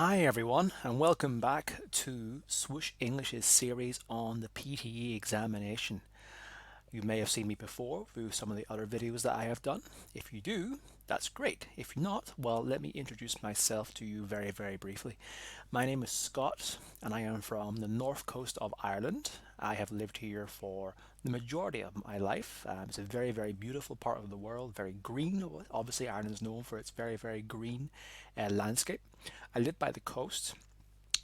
Hi everyone, and welcome back to Swoosh English's series on the PTE examination. You may have seen me before through some of the other videos that I have done. If you do, that's great. If not, well, let me introduce myself to you very briefly. My name is Scott, and I am from the north coast of Ireland. I have lived here for the majority of my life. It's a very beautiful part of the world, very green. Obviously, Ireland is known for its very green landscape. I live by the coast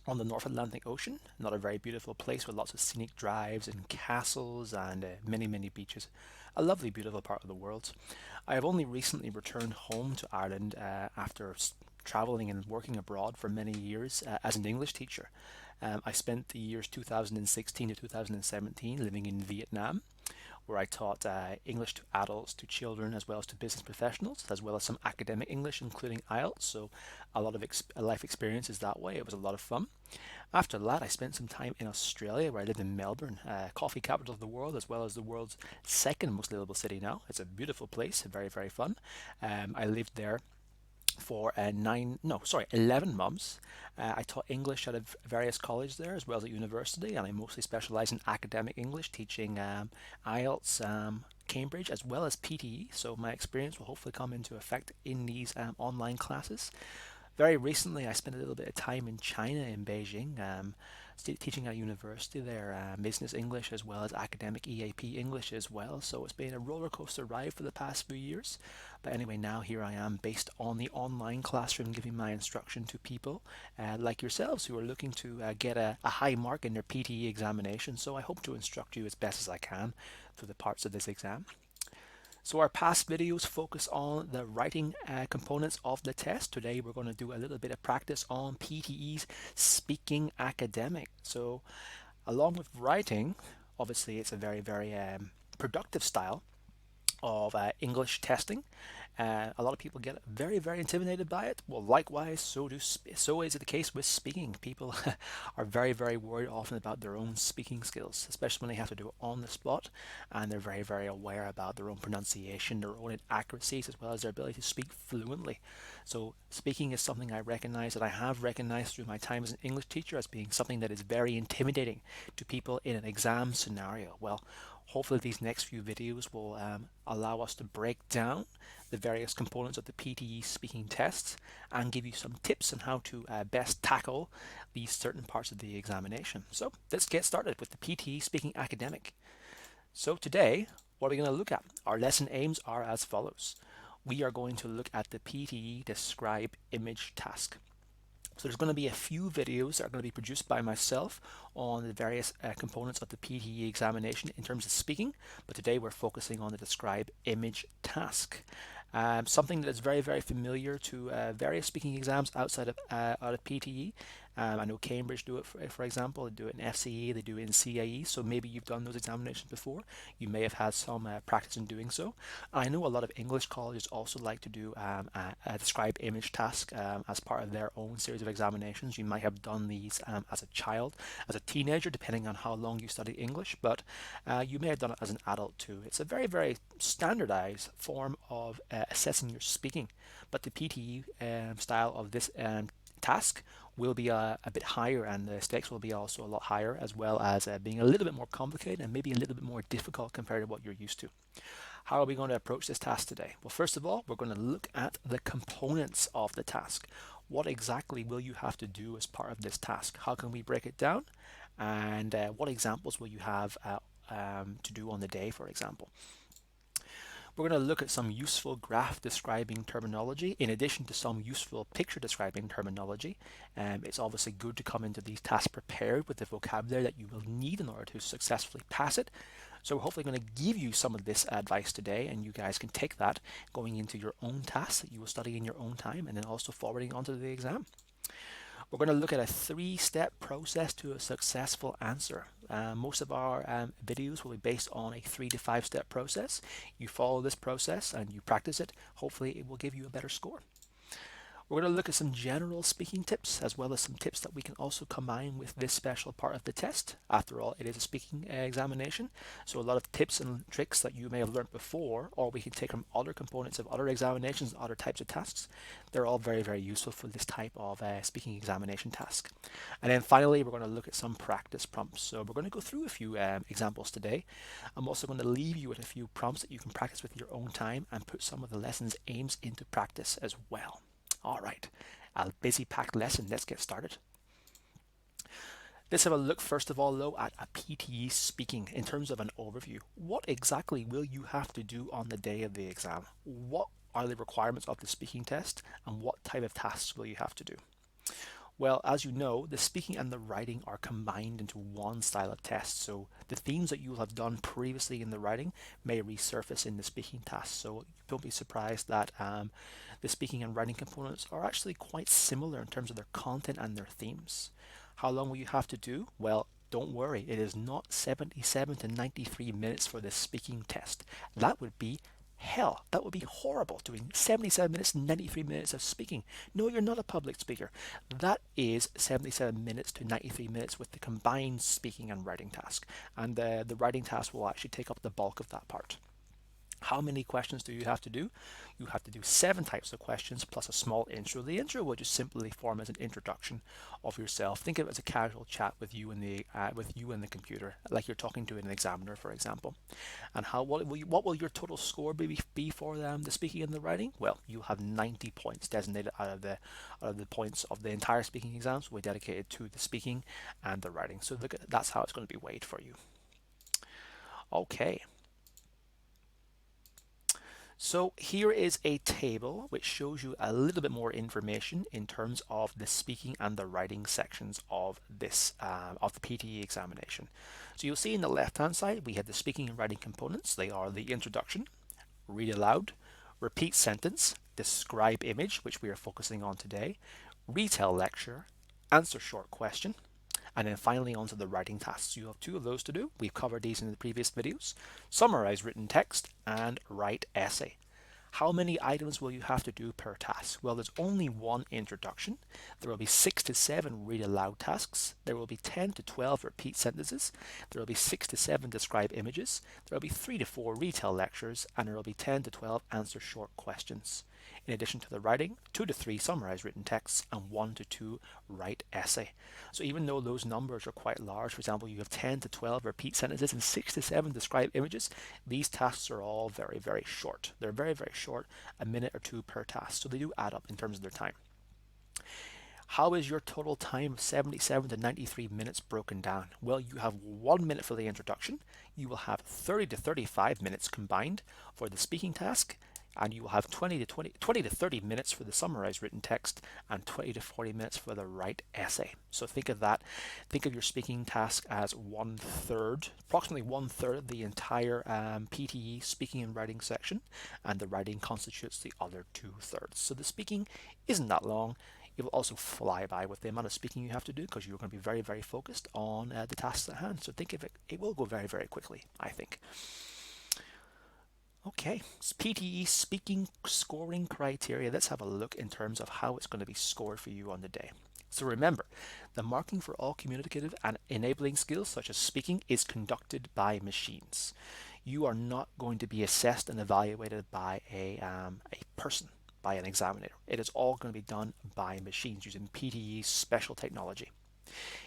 on the North Atlantic Ocean, another very beautiful place with lots of scenic drives and castles and many beaches. A lovely, beautiful part of the world. I have only recently returned home to Ireland after traveling and working abroad for many years as an English teacher. I spent the years 2016 to 2017 living in Vietnam, where I taught English to adults, to children, as well as to business professionals, as well as some academic English, including IELTS. So a lot of life experiences that way. It was a lot of fun. After that, I spent some time in Australia, where I lived in Melbourne, coffee capital of the world, as well as the world's second most livable city now. It's a beautiful place, very fun. I lived there for 11 months. I taught English at various colleges there as well as at university, and I mostly specialize in academic English, teaching IELTS, Cambridge, as well as PTE. So my experience will hopefully come into effect in these online classes. Very recently, I spent a little bit of time in China, in Beijing, teaching at a university there, business English as well as academic EAP English as well. So it's been a roller coaster ride for the past few years. But anyway, now here I am based on the online classroom, giving my instruction to people like yourselves who are looking to get a high mark in their PTE examination. So I hope to instruct you as best as I can through the parts of this exam. So our past videos focus on the writing components of the test. Today we're going to do a little bit of practice on PTE's Speaking Academic. So along with writing, obviously it's a very productive style of English testing. A lot of people get very intimidated by it. Well, likewise, so is it the case with speaking. People are very worried often about their own speaking skills, especially when they have to do it on the spot, and they're very aware about their own pronunciation, their own inaccuracies, as well as their ability to speak fluently. So speaking is something I recognize, that I have recognized through my time as an English teacher, as being something that is very intimidating to people in an exam scenario. Well, hopefully these next few videos will allow us to break down the various components of the PTE speaking tests and give you some tips on how to best tackle these certain parts of the examination. So let's get started with the PTE Speaking Academic. So today, what are we going to look at? Our lesson aims are as follows. We are going to look at the PTE Describe Image task. So there's going to be a few videos that are going to be produced by myself on the various components of the PTE examination in terms of speaking, but today we're focusing on the Describe Image task. Something that is very familiar to various speaking exams outside of PTE. I know Cambridge do it, for example. They do it in FCE, they do it in CAE, so maybe you've done those examinations before. You may have had some practice in doing so. I know a lot of English colleges also like to do a Describe Image task as part of their own series of examinations. You might have done these as a child, as a teenager, depending on how long you studied English, but you may have done it as an adult too. It's a very standardized form of assessing your speaking, but the PTE style of this task will be a bit higher, and the stakes will be also a lot higher, as well as being a little bit more complicated and maybe a little bit more difficult compared to what you're used to. How are we going to approach this task today? Well, first of all, we're going to look at the components of the task. What exactly will you have to do as part of this task? How can we break it down? And what examples will you have to do on the day, for example? We're going to look at some useful graph describing terminology in addition to some useful picture describing terminology. It's obviously good to come into these tasks prepared with the vocabulary that you will need in order to successfully pass it. So we're hopefully going to give you some of this advice today, and you guys can take that going into your own tasks that you will study in your own time, and then also forwarding onto the exam. We're going to look at a three-step process to a successful answer. Most of our videos will be based on a 3 to 5 step process. You follow this process and you practice it. Hopefully it will give you a better score. We're going to look at some general speaking tips as well as some tips that we can also combine with this special part of the test. After all, it is a speaking examination, so a lot of tips and tricks that you may have learned before, or we can take from other components of other examinations, other types of tasks. They're all very, very useful for this type of speaking examination task. And then finally, we're going to look at some practice prompts. So we're going to go through a few examples today. I'm also going to leave you with a few prompts that you can practice with your own time and put some of the lesson's aims into practice as well. All right, a busy packed lesson. Let's get started. Let's have a look first of all though at a PTE speaking in terms of an overview. What exactly will you have to do on the day of the exam? What are the requirements of the speaking test and what type of tasks will you have to do? Well, as you know, the speaking and the writing are combined into one style of test. So the themes that you will have done previously in the writing may resurface in the speaking task. So don't be surprised that the speaking and writing components are actually quite similar in terms of their content and their themes. How long will you have to do? Well, don't worry, it is not 77 to 93 minutes for the speaking test. That would be hell. That would be horrible, doing 77 minutes, 93 minutes of speaking. No, you're not a public speaker. That is 77 minutes to 93 minutes with the combined speaking and writing task. And the writing task will actually take up the bulk of that part. How many questions do you have to do? You have to do 7 types of questions plus a small intro. The intro will just simply form as an introduction of yourself. Think of it as a casual chat with you and the computer, like you're talking to an examiner, for example. And what will your total score be for the speaking and the writing? Well, you'll have 90 points designated out of the points of the entire speaking exams will be dedicated to the speaking and the writing. So that's how it's going to be weighed for you. Okay. So here is a table which shows you a little bit more information in terms of the speaking and the writing sections of this of the PTE examination. So you'll see in the left hand side we have the speaking and writing components. They are the introduction, read aloud, repeat sentence, describe image, which we are focusing on today, retell lecture, answer short question, and then finally onto the writing tasks. You have 2 of those to do. We've covered these in the previous videos. Summarize written text and write essay. How many items will you have to do per task? Well, there's only one introduction. There will be 6 to 7 read aloud tasks. There will be 10 to 12 repeat sentences. There will be 6 to 7 describe images. There will be 3 to 4 retell lectures, and there will be 10 to 12 answer short questions. In addition to the writing, 2 to 3 summarize written texts and 1 to 2 write essay. So even though those numbers are quite large, for example, you have 10 to 12 repeat sentences and 6 to 7 describe images, these tasks are all very, very short. They're very, very short, a minute or 2 per task. So they do add up in terms of their time. How is your total time of 77 to 93 minutes broken down? Well, you have 1 minute for the introduction. You will have 30 to 35 minutes combined for the speaking task, and you will have 20 to 30 minutes for the summarized written text and 20 to 40 minutes for the write essay. So think of that. Think of your speaking task as 1/3, approximately 1/3 of the entire PTE speaking and writing section, and the writing constitutes the other 2/3. So the speaking isn't that long. It will also fly by with the amount of speaking you have to do because you're going to be very, very focused on the tasks at hand. So think of it, it will go very, very quickly, I think. Okay, PTE speaking scoring criteria. Let's have a look in terms of how it's going to be scored for you on the day. So remember, the marking for all communicative and enabling skills such as speaking is conducted by machines. You are not going to be assessed and evaluated by a person, by an examiner. It is all going to be done by machines using PTE's special technology.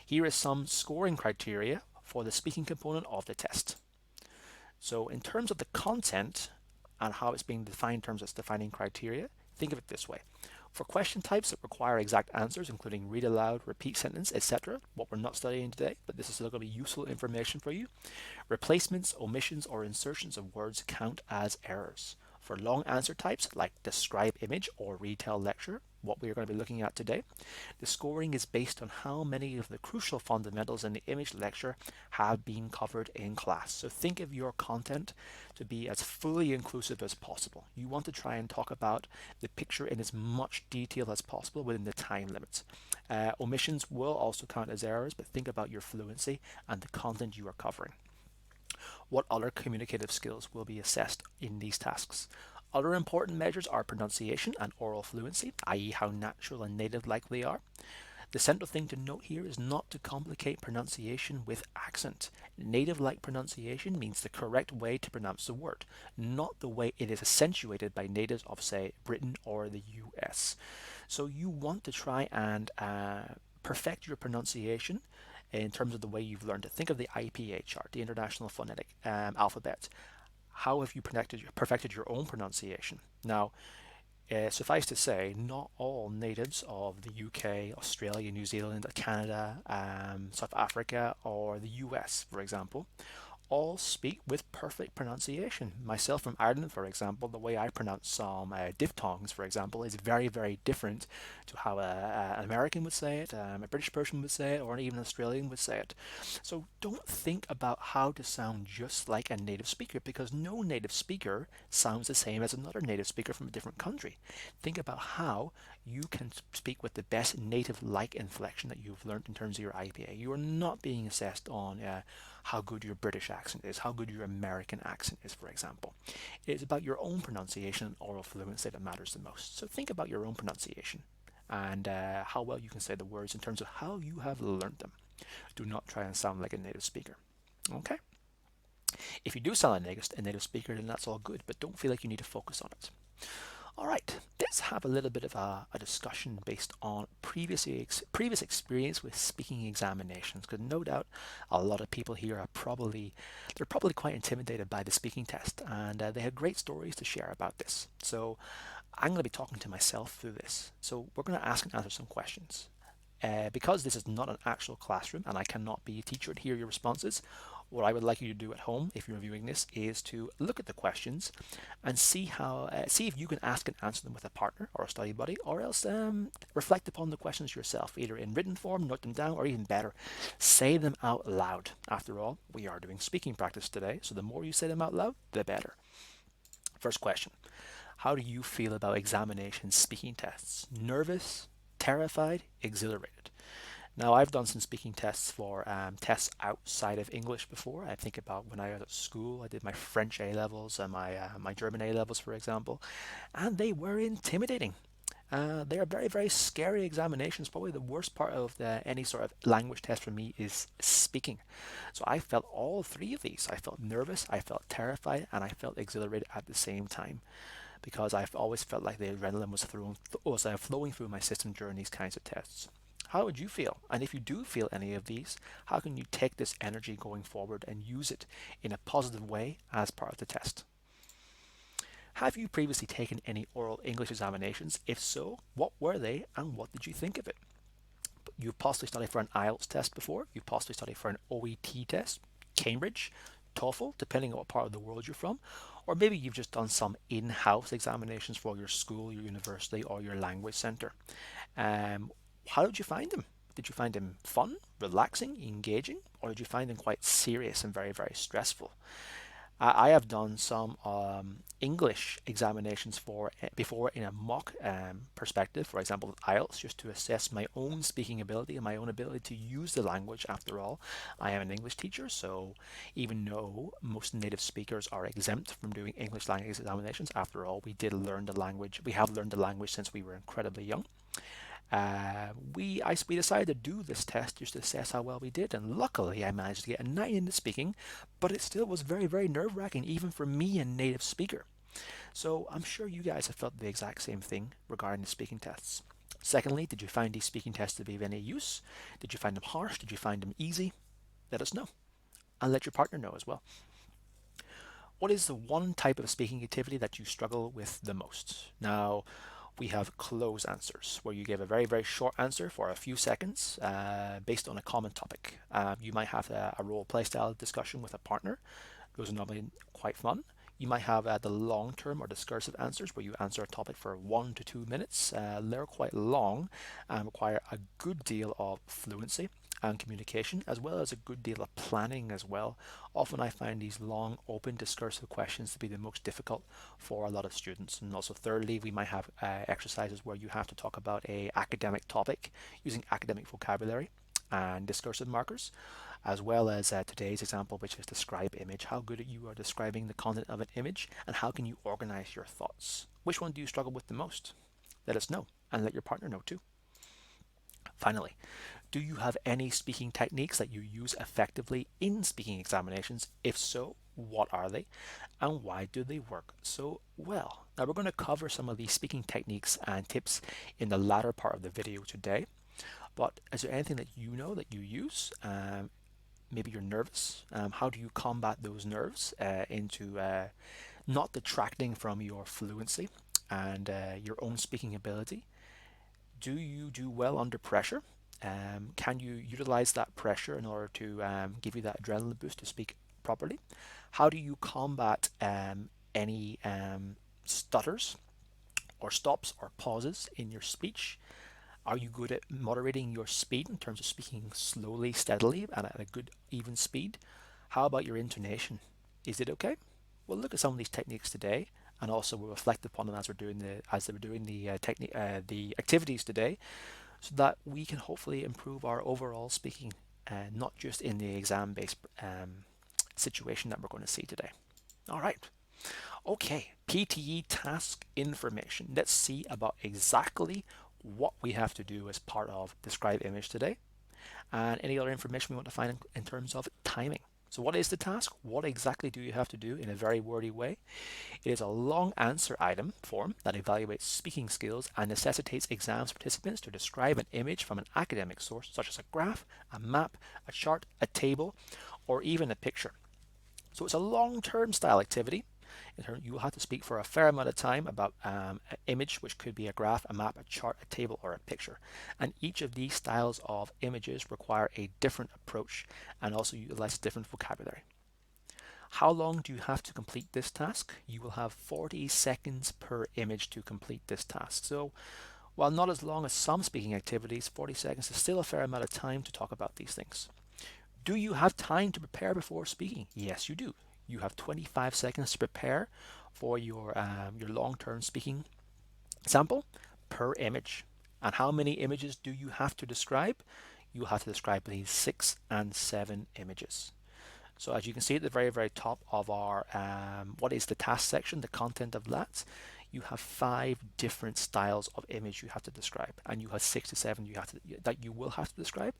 Here is some scoring criteria for the speaking component of the test. So in terms of the content and how it's being defined in terms of its defining criteria, think of it this way. For question types that require exact answers, including read aloud, repeat sentence, etc., what we're not studying today, but this is still going to be useful information for you, replacements, omissions, or insertions of words count as errors. For long answer types like describe image or retell lecture, what we are going to be looking at today, the scoring is based on how many of the crucial fundamentals in the image lecture have been covered in class. So think of your content to be as fully inclusive as possible. You want to try and talk about the picture in as much detail as possible within the time limits. Omissions will also count as errors, but think about your fluency and the content you are covering. What other communicative skills will be assessed in these tasks? Other important measures are pronunciation and oral fluency, i.e. how natural and native-like they are. The central thing to note here is not to complicate pronunciation with accent. Native-like pronunciation means the correct way to pronounce the word, not the way it is accentuated by natives of, say, Britain or the US. So you want to try and perfect your pronunciation in terms of the way you've learned it. Think of the IPA chart, the International Phonetic Alphabet. How have you perfected your own pronunciation? Now, suffice to say, not all natives of the UK, Australia, New Zealand, Canada, South Africa, or the US, for example, all speak with perfect pronunciation. Myself from Ireland, for example, the way I pronounce some diphthongs, for example, is very, very different to how an American would say it, a British person would say it, or even an Australian would say it. So don't think about how to sound just like a native speaker, because no native speaker sounds the same as another native speaker from a different country. Think about how you can speak with the best native-like inflection that you've learned in terms of your IPA. You are not being assessed on how good your British accent is, how good your American accent is, for example. It is about your own pronunciation and oral fluency that matters the most. So think about your own pronunciation and how well you can say the words in terms of how you have learned them. Do not try and sound like a native speaker. Okay? If you do sound like a native speaker, then that's all good, but don't feel like you need to focus on it. All right, let's have a little bit of a discussion based on previous experience with speaking examinations, because no doubt a lot of people here are probably quite intimidated by the speaking test, and they have great stories to share about this. So I'm going to be talking to myself through this. So we're going to ask and answer some questions. Because this is not an actual classroom and I cannot be a teacher and hear your responses, what I would like you to do at home, if you're viewing this, is to look at the questions and see if you can ask and answer them with a partner or a study buddy, or else reflect upon the questions yourself, either in written form, note them down, or even better, say them out loud. After all, we are doing speaking practice today, so the more you say them out loud, the better. First question: how do you feel about examination speaking tests? Nervous, terrified, exhilarated? Now, I've done some speaking tests for tests outside of English before. I think about when I was at school, I did my French A levels and my German A levels, for example, and they were intimidating. They are very, very scary examinations. Probably the worst part of any sort of language test for me is speaking. So I felt all three of these. I felt nervous, I felt terrified, and I felt exhilarated at the same time, because I've always felt like the adrenaline was flowing through my system during these kinds of tests. How would you feel? And if you do feel any of these, how can you take this energy going forward and use it in a positive way as part of the test? Have you previously taken any oral English examinations? If so, what were they and what did you think of it? You've possibly studied for an IELTS test before, you've possibly studied for an OET test, Cambridge, TOEFL, depending on what part of the world you're from, or maybe you've just done some in-house examinations for your school, your university, or your language centre. How did you find them? Did you find them fun, relaxing, engaging, or did you find them quite serious and very, very stressful? I have done some English examinations before in a mock perspective, for example, IELTS, just to assess my own speaking ability and my own ability to use the language. After all, I am an English teacher, so even though most native speakers are exempt from doing English language examinations, after all, we did learn the language. We have learned the language since we were incredibly young. We decided to do this test just to assess how well we did, and luckily I managed to get a 9 in the speaking, but it still was very, very nerve-wracking, even for me, a native speaker. So I'm sure you guys have felt the exact same thing regarding the speaking tests. Secondly, did you find these speaking tests to be of any use? Did you find them harsh? Did you find them easy? Let us know, and let your partner know as well. What is the one type of speaking activity that you struggle with the most? Now, we have close answers, where you give a very, very short answer for a few seconds based on a common topic. You might have a role play style discussion with a partner. Those are normally quite fun. You might have the long-term or discursive answers, where you answer a topic for 1 to 2 minutes. They're quite long and require a good deal of fluency and communication, as well as a good deal of planning as well. Often I find these long, open, discursive questions to be the most difficult for a lot of students. And also thirdly, we might have exercises where you have to talk about a academic topic using academic vocabulary and discursive markers. as well as today's example, which is describe image, how good you are describing the content of an image, and how can you organize your thoughts. Which one do you struggle with the most? Let us know, and let your partner know too. Finally, do you have any speaking techniques that you use effectively in speaking examinations? If so, what are they and why do they work so well? Now we're going to cover some of these speaking techniques and tips in the latter part of the video today. But is there anything that you know that you use? Maybe you're nervous. How do you combat those nerves into not detracting from your fluency and your own speaking ability? Do you do well under pressure? Can you utilize that pressure in order to give you that adrenaline boost to speak properly? How do you combat any stutters or stops or pauses in your speech? Are you good at moderating your speed in terms of speaking slowly, steadily, and at a good, even speed? How about your intonation? Is it okay? We'll look at some of these techniques today, and also we'll reflect upon them as we're doing the activities today, so that we can hopefully improve our overall speaking, not just in the exam-based situation that we're going to see today. All right. Okay, PTE Task Information. Let's see about exactly what we have to do as part of Describe Image today, and any other information we want to find in terms of timing. So what is the task? What exactly do you have to do in a very wordy way? It is a long answer item form that evaluates speaking skills and necessitates exams participants to describe an image from an academic source, such as a graph, a map, a chart, a table, or even a picture. So it's a long-term style activity. You will have to speak for a fair amount of time about an image, which could be a graph, a map, a chart, a table, or a picture. And each of these styles of images require a different approach and also utilize different vocabulary. How long do you have to complete this task? You will have 40 seconds per image to complete this task. So while not as long as some speaking activities, 40 seconds is still a fair amount of time to talk about these things. Do you have time to prepare before speaking? Yes, you do. You have 25 seconds to prepare for your long-term speaking sample per image. And how many images do you have to describe? You have to describe between 6 and 7 images. So as you can see at the very, very top of our what is the task section, the content of that, you have 5 different styles of image you have to describe, and you have 6 to 7 that you will have to describe.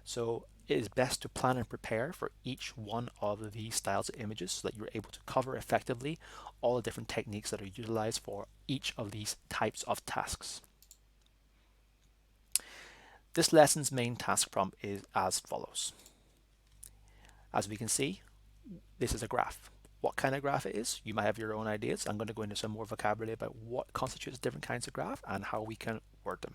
So it is best to plan and prepare for each one of these styles of images so that you're able to cover effectively all the different techniques that are utilized for each of these types of tasks. This lesson's main task prompt is as follows. As we can see, this is a graph. What kind of graph it is, you might have your own ideas. I'm going to go into some more vocabulary about what constitutes different kinds of graph and how we can word them.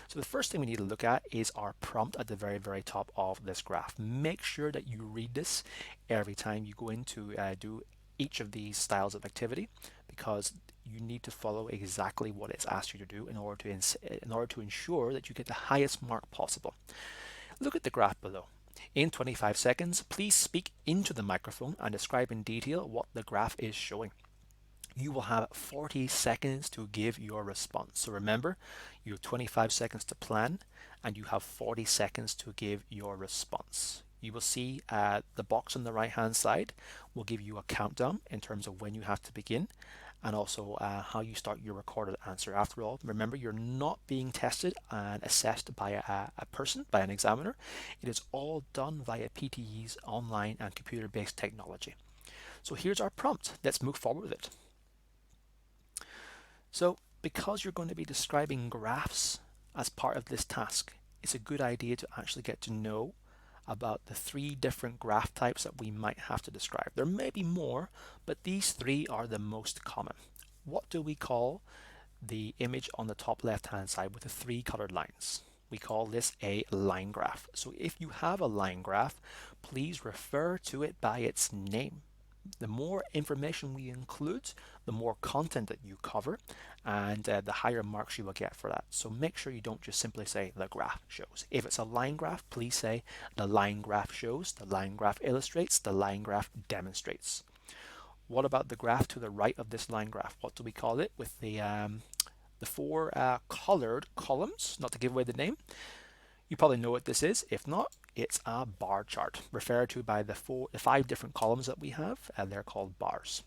So the first thing we need to look at is our prompt at the very, very top of this graph. Make sure that you read this every time you go in to do each of these styles of activity, because you need to follow exactly what it's asked you to do in order to ensure that you get the highest mark possible. Look at the graph below. In 25 seconds, please speak into the microphone and describe in detail what the graph is showing. You will have 40 seconds to give your response. So remember, you have 25 seconds to plan and you have 40 seconds to give your response. You will see the box on the right hand side will give you a countdown in terms of when you have to begin, and also how you start your recorded answer. After all, remember, you're not being tested and assessed by a person, by an examiner. It is all done via PTE's online and computer-based technology. So here's our prompt. Let's move forward with it. So because you're going to be describing graphs as part of this task, it's a good idea to actually get to know about the 3 different graph types that we might have to describe. There may be more, but these 3 are the most common. What do we call the image on the top left hand side with the 3 colored lines? We call this a line graph. So if you have a line graph, please refer to it by its name. The more information we include, the more content that you cover, and the higher marks you will get for that. So make sure you don't just simply say the graph shows. If it's a line graph, please say the line graph shows, the line graph illustrates, the line graph demonstrates. What about the graph to the right of this line graph? What do we call it with the 4 colored columns? Not to give away the name. You probably know what this is. If not, it's a bar chart, referred to by the 5 different columns that we have, and they're called bars.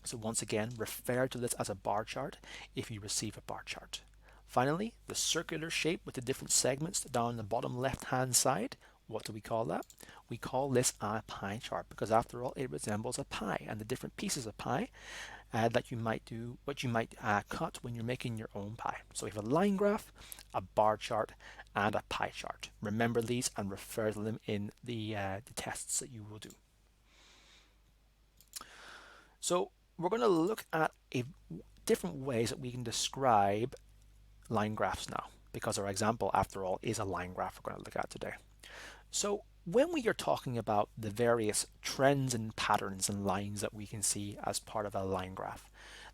So once again, refer to this as a bar chart if you receive a bar chart. Finally, the circular shape with the different segments down the bottom left-hand side, what do we call that? We call this a pie chart, because after all, it resembles a pie, and the different pieces of pie that you might do, what you might cut when you're making your own pie. So we have a line graph, a bar chart, and a pie chart. Remember these and refer to them in the tests that you will do. So we're going to look at different ways that we can describe line graphs now, because our example, after all, is a line graph we're going to look at today. So when we are talking about the various trends and patterns and lines that we can see as part of a line graph,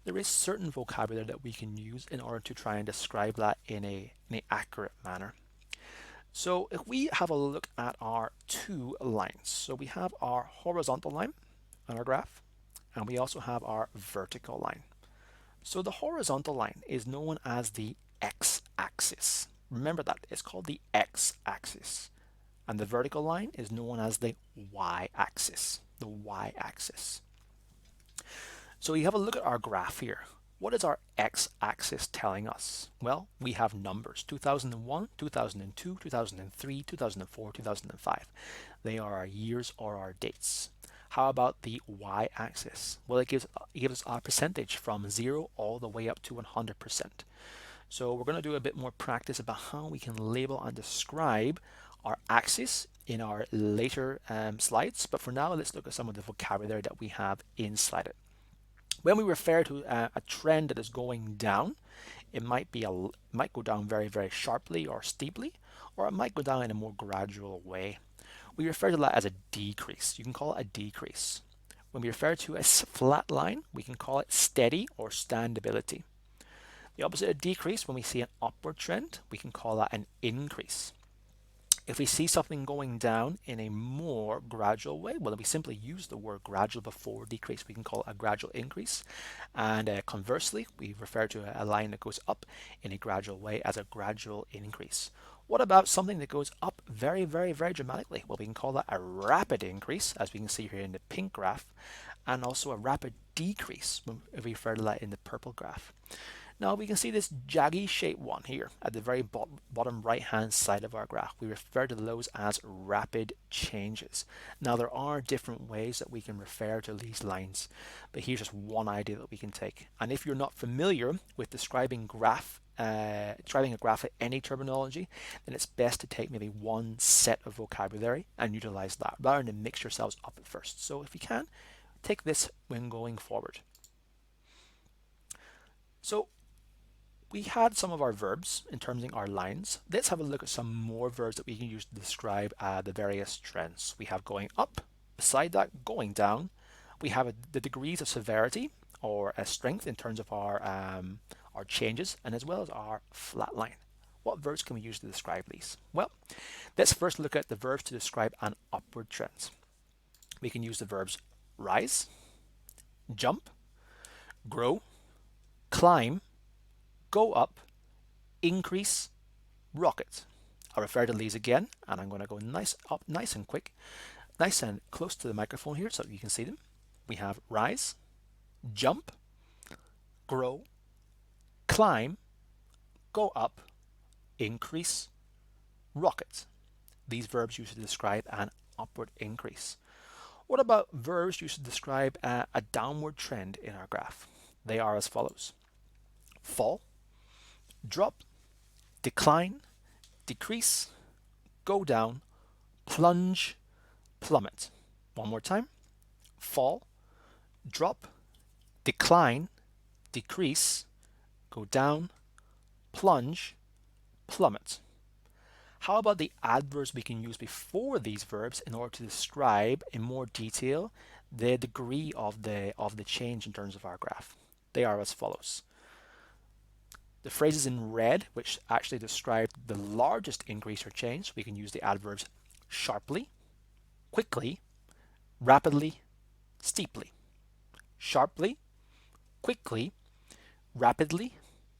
there is certain vocabulary that we can use in order to try and describe that in an accurate manner. So if we have a look at our 2 lines, so we have our horizontal line on our graph, and we also have our vertical line. So the horizontal line is known as the x-axis. Remember that, it's called the x-axis. And the vertical line is known as the y-axis, the y-axis. So you have a look at our graph here. What is our x-axis telling us? Well, we have numbers, 2001, 2002, 2003, 2004, 2005. They are our years or our dates. How about the y-axis? Well, it gives us our percentage from 0 all the way up to 100%. So we're going to do a bit more practice about how we can label and describe our axis in our later slides, but for now let's look at some of the vocabulary that we have inside it. When we refer to a trend that is going down, it might go down very, very sharply or steeply, or it might go down in a more gradual way. We refer to that as a decrease. You can call it a decrease. When we refer to a flat line, we can call it steady or standability. The opposite of decrease, when we see an upward trend, we can call that an increase. If we see something going down in a more gradual way, well, we simply use the word gradual before decrease. We can call it a gradual increase. And conversely, we refer to a line that goes up in a gradual way as a gradual increase. What about something that goes up very, very, very dramatically? Well, we can call that a rapid increase, as we can see here in the pink graph, and also a rapid decrease if we refer to that in the purple graph. Now we can see this jaggy shaped one here at the very bottom right hand side of our graph. We refer to those as rapid changes. Now there are different ways that we can refer to these lines, but here's just one idea that we can take. And if you're not familiar with describing a graph with any terminology, then it's best to take maybe one set of vocabulary and utilize that rather than mix yourselves up at first. So if you can, take this when going forward. So we had some of our verbs in terms of our lines. Let's have a look at some more verbs that we can use to describe the various trends. We have going up, beside that going down. We have the degrees of severity or strength in terms of our changes, and as well as our flat line. What verbs can we use to describe these? Well, let's first look at the verbs to describe an upward trend. We can use the verbs rise, jump, grow, climb, go up, increase, rocket. I'll refer to these again, and I'm going to go nice and quick, nice and close to the microphone here so you can see them. We have rise, jump, grow, climb, go up, increase, rocket. These verbs used to describe an upward increase. What about verbs used to describe a downward trend in our graph? They are as follows: fall, drop, decline, decrease, go down, plunge, plummet. One more time: fall, drop, decline, decrease, go down, plunge, plummet. How about the adverbs we can use before these verbs in order to describe in more detail the degree of the change in terms of our graph? They are as follows. The phrases in red, which actually describe the largest increase or change, we can use the adverbs sharply, quickly, rapidly, steeply. Sharply, quickly, rapidly,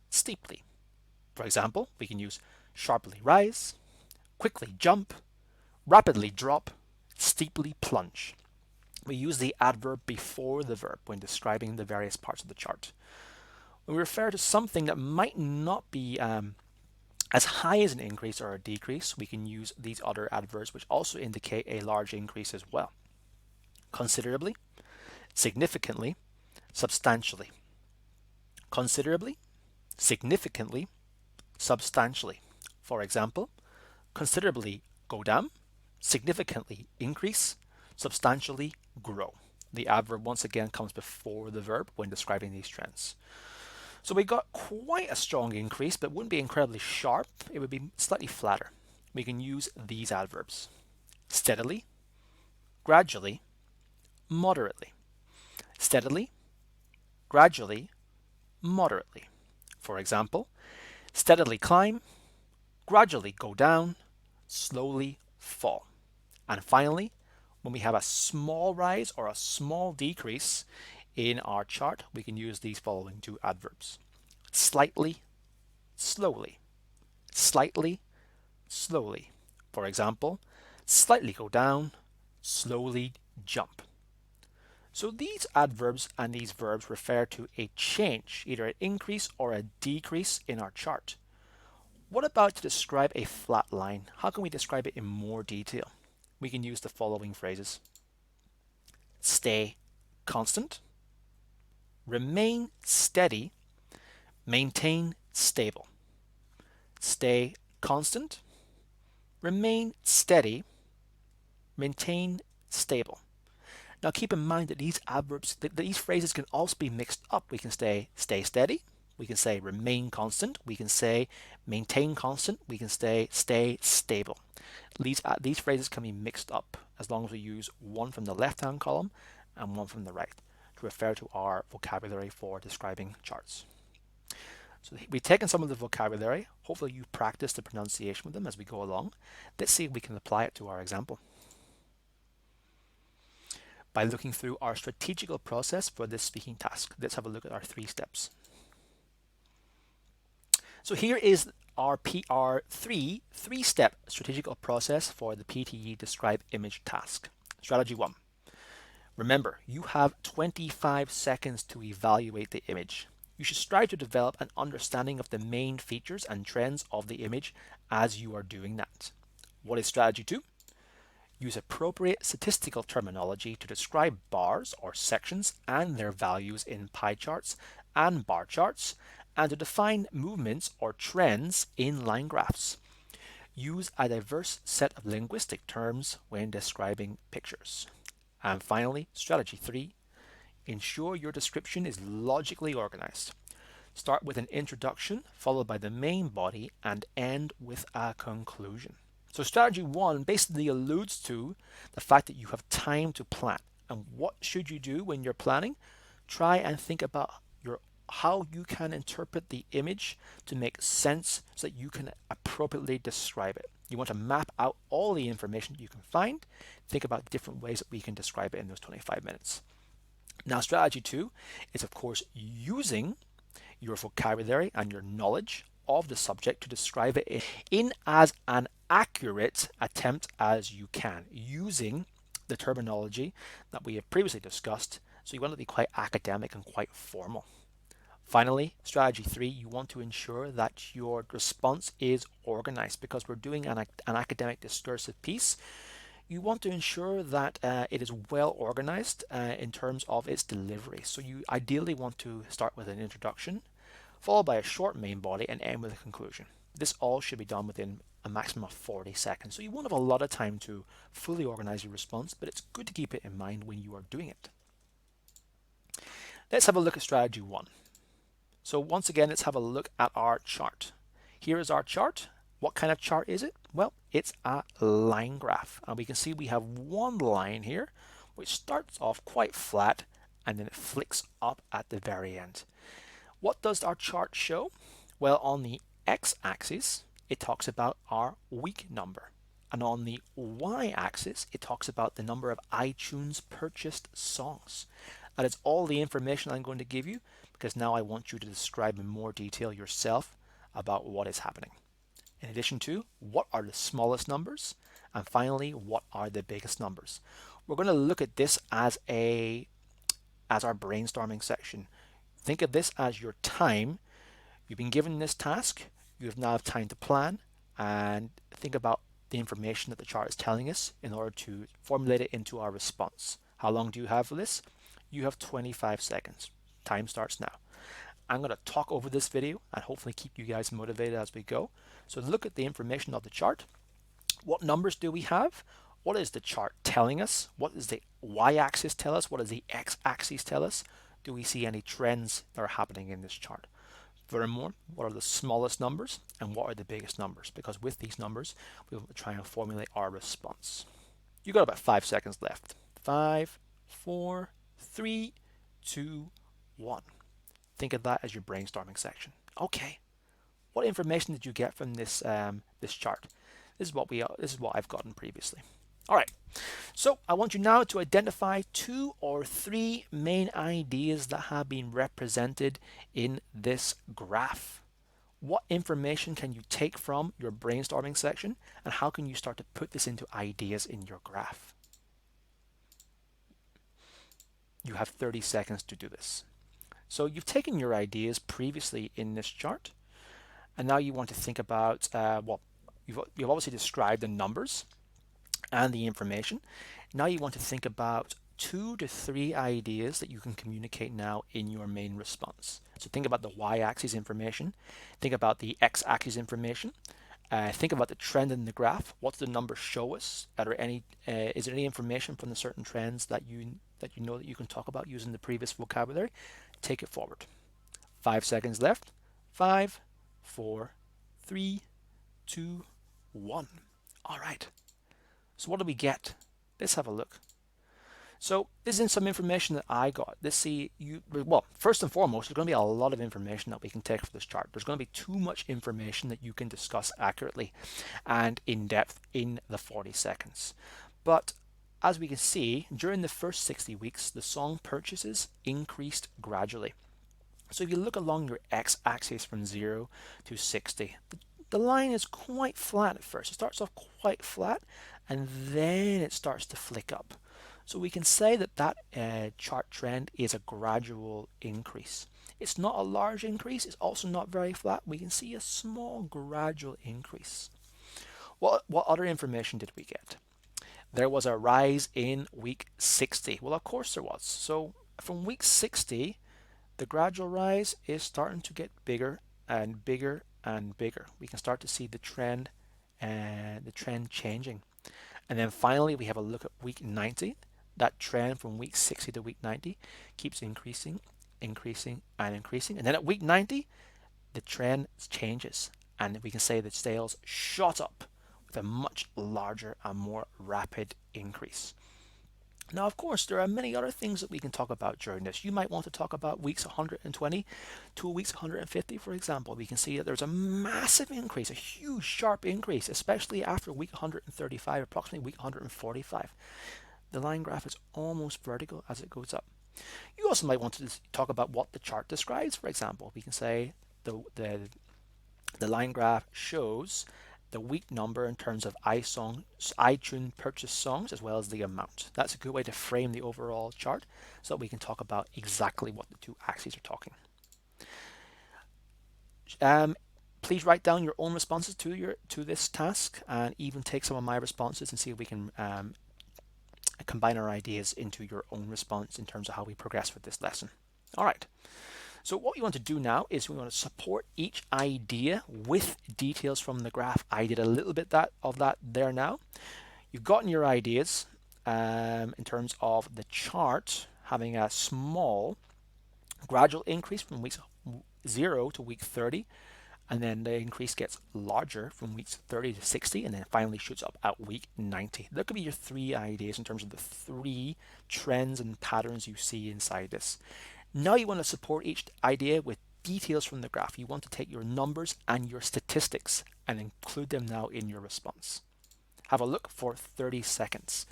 steeply. For example, we can use sharply rise, quickly jump, rapidly drop, steeply plunge. We use the adverb before the verb when describing the various parts of the chart. When we refer to something that might not be as high as an increase or a decrease, we can use these other adverbs which also indicate a large increase as well. Considerably, significantly, substantially. Considerably, significantly, substantially. For example, considerably go down, significantly increase, substantially grow. The adverb once again comes before the verb when describing these trends. So we got quite a strong increase, but it wouldn't be incredibly sharp. It would be slightly flatter. We can use these adverbs: steadily, gradually, moderately. Steadily, gradually, moderately. For example, steadily climb, gradually go down, slowly fall. And finally, when we have a small rise or a small decrease in our chart, we can use these following two adverbs: slightly, slowly. Slightly, slowly. For example, slightly go down, slowly jump. So these adverbs and these verbs refer to a change, either an increase or a decrease in our chart. What about to describe a flat line? How can we describe it in more detail? We can use the following phrases: stay constant, remain steady, maintain stable. Stay constant, remain steady, maintain stable. Now keep in mind that these adverbs, these phrases can also be mixed up. We can say stay steady, we can say remain constant, we can say maintain constant, we can say stay stable. These phrases can be mixed up as long as we use one from the left-hand column and one from the right to refer to our vocabulary for describing charts. So we've taken some of the vocabulary. Hopefully you practice the pronunciation with them as we go along. Let's see if we can apply it to our example. By looking through our strategical process for this speaking task, let's have a look at our 3 steps. So here is our three-step strategical process for the PTE Describe Image task. Strategy 1. Remember, you have 25 seconds to evaluate the image. You should strive to develop an understanding of the main features and trends of the image as you are doing that. What is strategy 2? Use appropriate statistical terminology to describe bars or sections and their values in pie charts and bar charts, and to define movements or trends in line graphs. Use a diverse set of linguistic terms when describing pictures. And finally, strategy 3, ensure your description is logically organized. Start with an introduction, followed by the main body, and end with a conclusion. So strategy 1 basically alludes to the fact that you have time to plan. And what should you do when you're planning? Try and think about how you can interpret the image to make sense so that you can appropriately describe it. You want to map out all the information you can find. Think about different ways that we can describe it in those 25 minutes. Now, strategy 2 is, of course, using your vocabulary and your knowledge of the subject to describe it in as an accurate attempt as you can, using the terminology that we have previously discussed. So you want to be quite academic and quite formal. Finally, strategy 3, you want to ensure that your response is organized. Because we're doing an academic discursive piece, you want to ensure that it is well organized in terms of its delivery. So you ideally want to start with an introduction, followed by a short main body, and end with a conclusion. This all should be done within a maximum of 40 seconds. So you won't have a lot of time to fully organize your response, but it's good to keep it in mind when you are doing it. Let's have a look at strategy 1. So once again, let's have a look at our chart. Here is our chart. What kind of chart is it? Well, it's a line graph. And we can see we have one line here, which starts off quite flat, and then it flicks up at the very end. What does our chart show? Well, on the x-axis, it talks about our week number. And on the y-axis, it talks about the number of iTunes purchased songs. That is all the information I'm going to give you, because now I want you to describe in more detail yourself about what is happening. In addition to, what are the smallest numbers? And finally, what are the biggest numbers? We're going to look at this as our brainstorming section. Think of this as your time. You've been given this task. You have now time to plan and think about the information that the chart is telling us in order to formulate it into our response. How long do you have for this? You have 25 seconds. Time starts now. I'm going to talk over this video and hopefully keep you guys motivated as we go. So look at the information of the chart. What numbers do we have? What is the chart telling us? What does the y-axis tell us? What does the x-axis tell us? Do we see any trends that are happening in this chart? Furthermore, what are the smallest numbers and what are the biggest numbers? Because with these numbers, we will try and formulate our response. You got about 5 seconds left. 5, 4, 3, 2, 1. Think of that as your brainstorming section. Okay, what information did you get from this this chart? This is what I've gotten previously. All right, so I want you now to identify 2 or 3 main ideas that have been represented in this graph. What information can you take from your brainstorming section, and how can you start to put this into ideas in your graph? You have 30 seconds to do this. So you've taken your ideas previously in this chart, and now you want to think about, you've obviously described the numbers and the information. Now you want to think about 2 to 3 ideas that you can communicate now in your main response. So think about the y-axis information, think about the x-axis information, think about the trend in the graph. What's the numbers show us? Is there any information from the certain trends that you know that you can talk about using the previous vocabulary? Take it forward. 5 seconds left. 5, 4, 3, 2, 1. All right. So what do we get? Let's have a look. So this is some information that I got. Well, first and foremost, there's going to be a lot of information that we can take for this chart. There's going to be too much information that you can discuss accurately and in depth in the 40 seconds. But as we can see, during the first 60 weeks, the song purchases increased gradually. So if you look along your x-axis from 0 to 60, the line is quite flat at first. It starts off quite flat and then it starts to flick up. So we can say that chart trend is a gradual increase. It's not a large increase. It's also not very flat. We can see a small gradual increase. What other information did we get? There was a rise in week 60. Well, of course there was. So from week 60, the gradual rise is starting to get bigger and bigger and bigger. We can start to see the trend changing. And then finally, we have a look at week 90. That trend from week 60 to week 90 keeps increasing, increasing, and increasing. And then at week 90, the trend changes. And we can say that sales shot up with a much larger and more rapid increase. Now, of course, there are many other things that we can talk about during this. You might want to talk about weeks 120 to weeks 150, for example. We can see that there's a massive increase, a huge, sharp increase, especially after week 135, approximately week 145. The line graph is almost vertical as it goes up. You also might want to talk about what the chart describes, for example. We can say the line graph shows the week number in terms of iTunes purchased songs as well as the amount. That's a good way to frame the overall chart so that we can talk about exactly what the two axes are talking. Please write down your own responses to this task and even take some of my responses and see if we can combine our ideas into your own response in terms of how we progress with this lesson. All right. So what we want to do now is we want to support each idea with details from the graph. I did a little bit of that there now. You've gotten your ideas in terms of the chart having a small gradual increase from week 0 to week 30. And then the increase gets larger from weeks 30 to 60 and then finally shoots up at week 90. That could be your 3 ideas in terms of the 3 trends and patterns you see inside this. Now you want to support each idea with details from the graph. You want to take your numbers and your statistics and include them now in your response. Have a look for 30 seconds.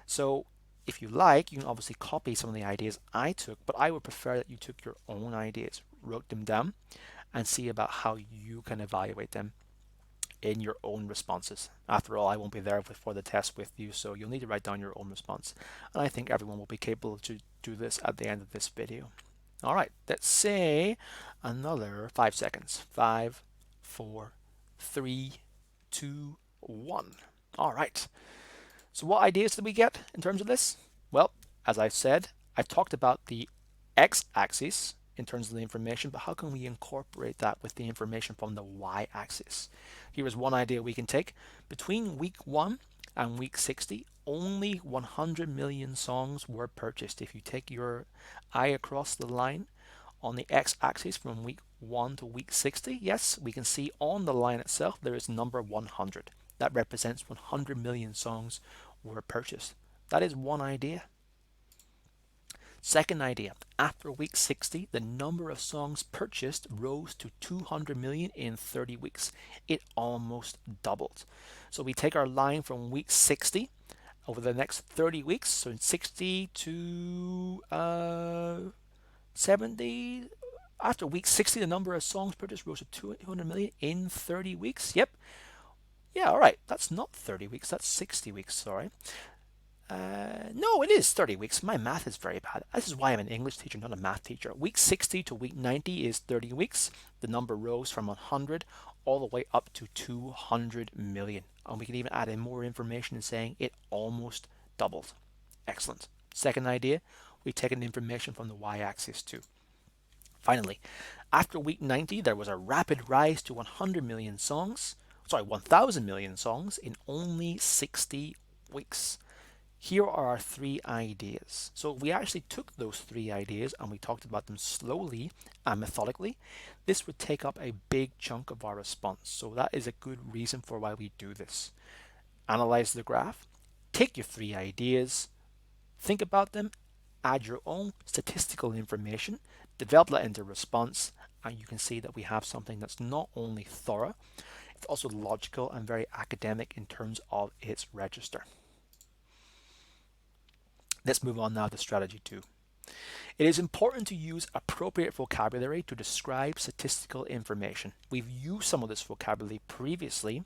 So if you like, you can obviously copy some of the ideas I took, but I would prefer that you took your own ideas, wrote them down, and see about how you can evaluate them in your own responses. After all, I won't be there for the test with you, so you'll need to write down your own response. And I think everyone will be capable to do this at the end of this video. All right, let's say another 5 seconds. 5, 4, 3, 2, 1. All right. So what ideas did we get in terms of this? Well, as I've said, I've talked about the x-axis in terms of the information, but how can we incorporate that with the information from the y-axis? Here is one idea we can take. Between week 1 and week 60, only 100 million songs were purchased. If you take your eye across the line on the x-axis from week 1 to week 60, yes, we can see on the line itself there is number 100. That represents 100 million songs were purchased. That is one idea. Second idea, after week 60, the number of songs purchased rose to 200 million in 30 weeks. It almost doubled. So we take our line from week 60 over the next 30 weeks, so in 60 to 70. After week 60, the number of songs purchased rose to 200 million in 30 weeks. Yep. Yeah, all right. That's not 30 weeks. That's 60 weeks. Sorry. No, it is 30 weeks. My math is very bad. This is why I'm an English teacher, not a math teacher. Week 60 to week 90 is 30 weeks. The number rose from 100 all the way up to 200 million. And we can even add in more information in saying it almost doubled. Excellent. Second idea, we've taken information from the y-axis too. Finally, after week 90, there was a rapid rise to 100 million songs. Sorry, 1,000 million songs in only 60 weeks. Here are our 3 ideas. So we actually took those 3 ideas and we talked about them slowly and methodically. This would take up a big chunk of our response. So that is a good reason for why we do this. Analyze the graph, take your 3 ideas, think about them, add your own statistical information, develop that into response, and you can see that we have something that's not only thorough, it's also logical and very academic in terms of its register. Let's move on now to strategy 2. It is important to use appropriate vocabulary to describe statistical information. We've used some of this vocabulary previously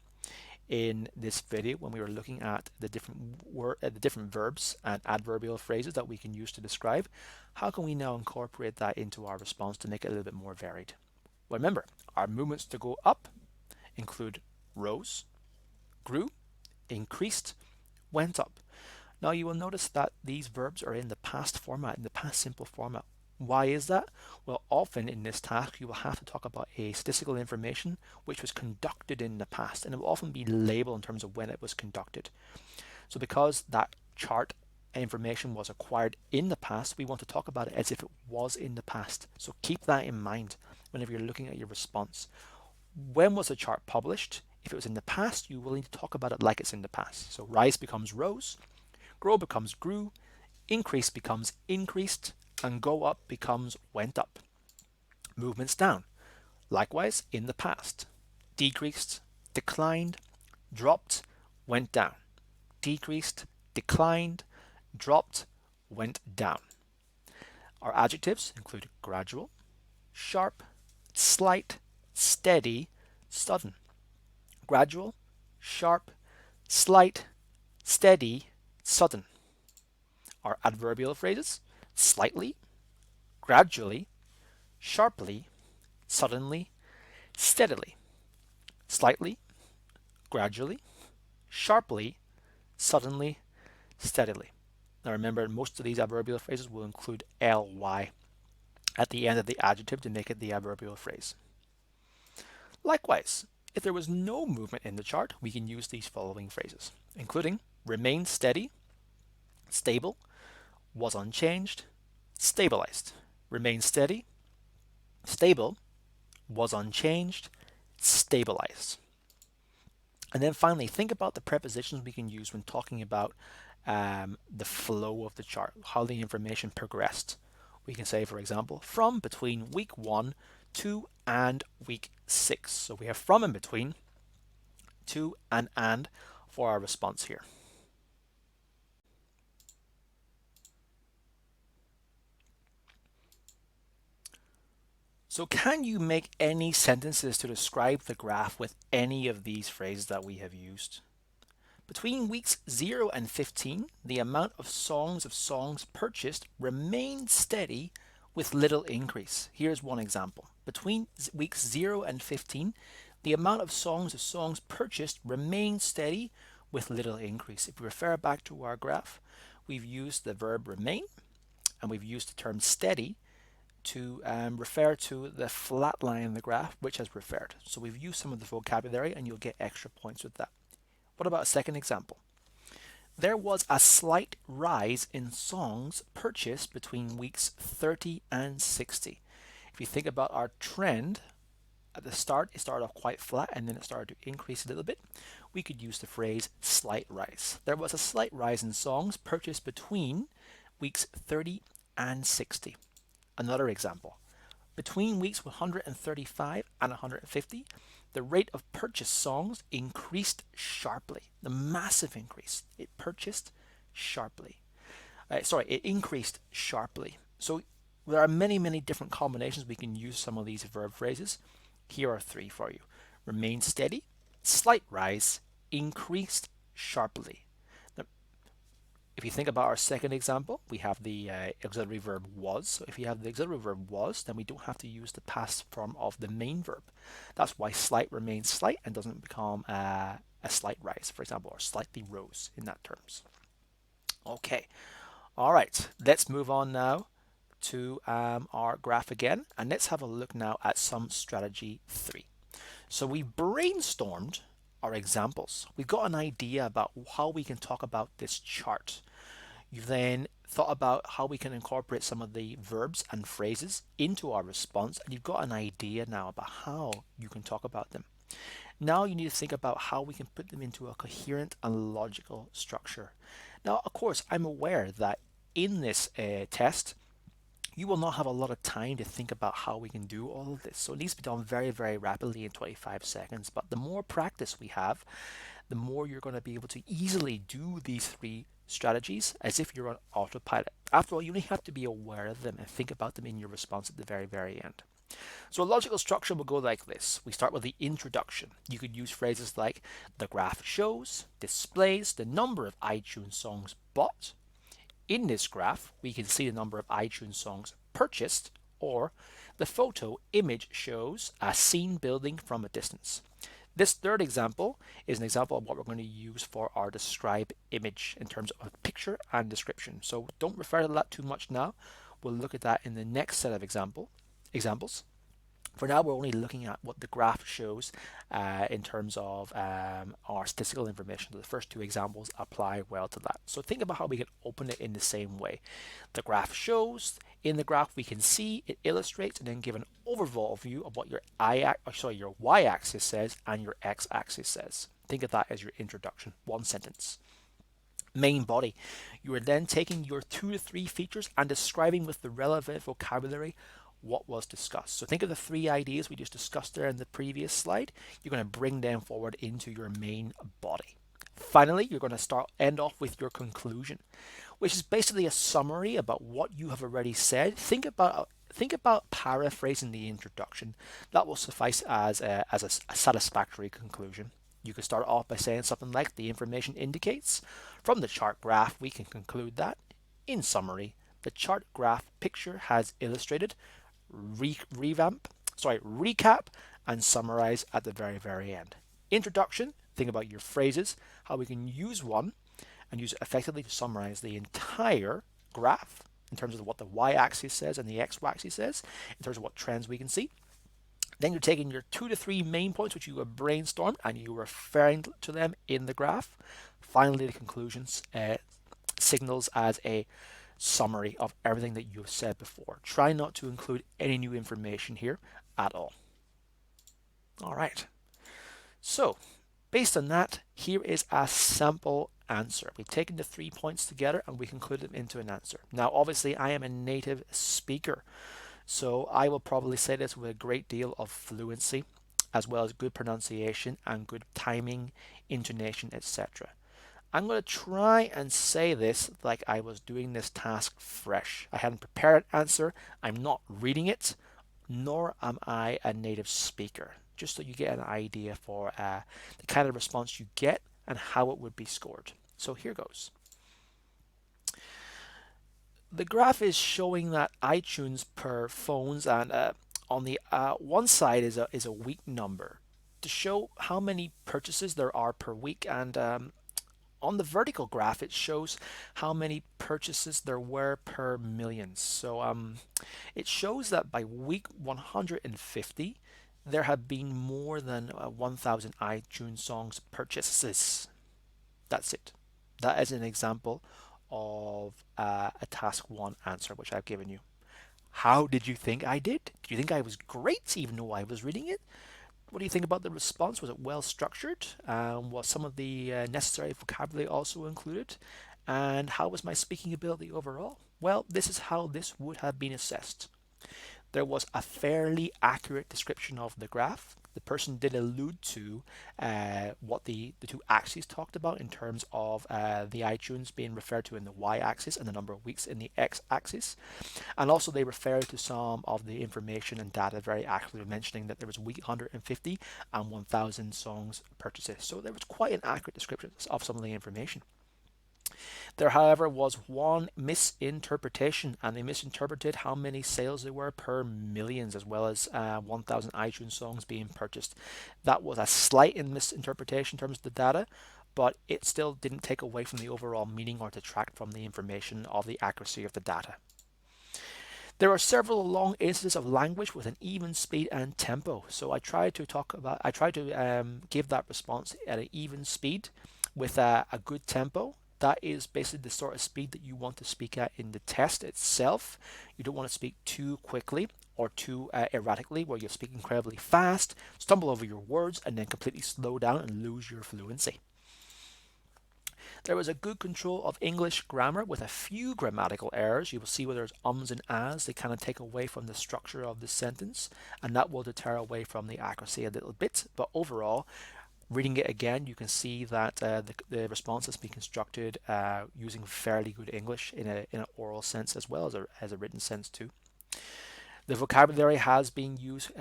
in this video when we were looking at the different verbs and adverbial phrases that we can use to describe. How can we now incorporate that into our response to make it a little bit more varied? Well, remember, our movements to go up include rose, grew, increased, went up. Now you will notice that these verbs are in the past format, in the past simple format. Why is that? Well, often in this task you will have to talk about a statistical information which was conducted in the past, and it will often be labeled in terms of when it was conducted. So because that chart information was acquired in the past, we want to talk about it as if it was in the past. So keep that in mind whenever you're looking at your response. When was the chart published? If it was in the past, you will need to talk about it like it's in the past. So rise becomes rose, grow becomes grew, increase becomes increased, and go up becomes went up. Movements down, likewise in the past. Decreased, declined, dropped, went down. Decreased, declined, dropped, went down. Our adjectives include gradual, sharp, slight, steady, sudden. Gradual, sharp, slight, steady, sudden. Our adverbial phrases, slightly, gradually, sharply, suddenly, steadily. Slightly, gradually, sharply, suddenly, steadily. Now remember, most of these adverbial phrases will include ly at the end of the adjective to make it the adverbial phrase. Likewise, if there was no movement in the chart, we can use these following phrases, including remain steady, stable, was unchanged, stabilized. Remain steady, stable, was unchanged, stabilized. And then finally, think about the prepositions we can use when talking about the flow of the chart, how the information progressed. We can say, for example, from between week 1 to and week 6. So we have from in between, to and for our response here. So can you make any sentences to describe the graph with any of these phrases that we have used? Between weeks 0 and 15, the amount of songs purchased remained steady with little increase. Here's one example. Between weeks 0 and 15, the amount of songs purchased remained steady with little increase. If we refer back to our graph, we've used the verb remain and we've used the term steady to refer to the flat line in the graph which has referred. So we've used some of the vocabulary and you'll get extra points with that. What about a second example? There was a slight rise in songs purchased between weeks 30 and 60. If you think about our trend, at the start it started off quite flat and then it started to increase a little bit. We could use the phrase slight rise. There was a slight rise in songs purchased between weeks 30 and 60. Another example. Between weeks 135 and 150, the rate of purchased songs increased sharply. The massive increase. It purchased sharply. It increased sharply. So there are many, many different combinations we can use some of these verb phrases. Here are three for you. Remain steady, slight rise, increased sharply. If you think about our second example, we have the auxiliary verb was. So if you have the auxiliary verb was, then we don't have to use the past form of the main verb. That's why slight remains slight and doesn't become a slight rise, for example, or slightly rose in that terms. Okay, all right, let's move on now to our graph again, and let's have a look now at some strategy 3. So we brainstormed our examples. We've got an idea about how we can talk about this chart. You've then thought about how we can incorporate some of the verbs and phrases into our response, and you've got an idea now about how you can talk about them. Now you need to think about how we can put them into a coherent and logical structure. Now, of course, I'm aware that in this test, you will not have a lot of time to think about how we can do all of this. So it needs to be done very, very rapidly in 25 seconds. But the more practice we have, the more you're going to be able to easily do these three strategies as if you're on autopilot. After all, you only have to be aware of them and think about them in your response at the very, very end. So a logical structure will go like this. We start with the introduction. You could use phrases like the graph shows, displays the number of iTunes songs bought. In this graph, we can see the number of iTunes songs purchased, or the photo image shows a scene building from a distance. This third example is an example of what we're going to use for our describe image in terms of picture and description. So don't refer to that too much now. We'll look at that in the next set of examples. For now, we're only looking at what the graph shows in terms of our statistical information. So the first two examples apply well to that. So think about how we can open it in the same way. The graph shows. In the graph, we can see it illustrates and then give an overall view of what your your y-axis says and your x-axis says. Think of that as your introduction. One sentence. Main body. You are then taking your 2 to 3 features and describing with the relevant vocabulary what was discussed. So think of the 3 ideas we just discussed there in the previous slide. You're going to bring them forward into your main body. Finally, you're going to end off with your conclusion, which is basically a summary about what you have already said. Think about paraphrasing the introduction. That will suffice as a satisfactory conclusion. You could start off by saying something like the information indicates. From the chart graph, we can conclude that. In summary, the chart graph picture has illustrated, recap, and summarize at the very, very end. Introduction, think about your phrases, how we can use one and use it effectively to summarize the entire graph in terms of what the y-axis says and the x-axis says, in terms of what trends we can see. Then you're taking your 2 to 3 main points which you have brainstormed and you're referring to them in the graph. Finally, the conclusions signals as a summary of everything that you've said before. Try not to include any new information here at all. All right. So, based on that, here is a sample answer. We've taken the 3 points together and we conclude them into an answer. Now, obviously, I am a native speaker, so I will probably say this with a great deal of fluency, as well as good pronunciation and good timing, intonation, etc. I'm going to try and say this like I was doing this task fresh. I hadn't prepared an answer. I'm not reading it. nor am I a native speaker. Just so you get an idea for the kind of response you get and how it would be scored. So here goes. The graph is showing that iTunes per phones, and on the one side is a week number to show how many purchases there are per week, and on the vertical graph it shows how many purchases there were per million. So it shows that by week 150 there have been more than 1,000 iTunes songs purchases. That's it. That is an example of a task 1 answer which I've given you. How did you think I did? Do you think I was great even though I was reading it? What do you think about the response? Was it well structured? Was some of the necessary vocabulary also included? And how was my speaking ability overall? Well, this is how this would have been assessed. There was a fairly accurate description of the graph. The person did allude to what the two axes talked about in terms of the iTunes being referred to in the y-axis and the number of weeks in the x-axis. And also they referred to some of the information and data very accurately, mentioning that there was week 150 and 1,000 songs purchases. So there was quite an accurate description of some of the information. There, however, was one misinterpretation, and they misinterpreted how many sales there were per millions, as well as 1,000 iTunes songs being purchased. That was a slight misinterpretation in terms of the data, but it still didn't take away from the overall meaning or detract from the information of the accuracy of the data. There are several long instances of language with an even speed and tempo. So I tried to give that response at an even speed with a good tempo. That is basically the sort of speed that you want to speak at in the test itself. You don't want to speak too quickly or too erratically, where you speak incredibly fast, stumble over your words, and then completely slow down and lose your fluency. There was a good control of English grammar with a few grammatical errors. You will see where there's ums and ahs. They kind of take away from the structure of the sentence, and that will deter away from the accuracy a little bit. But overall, reading it again, you can see that the response has been constructed using fairly good English in an oral sense as well as a written sense too. The vocabulary has been used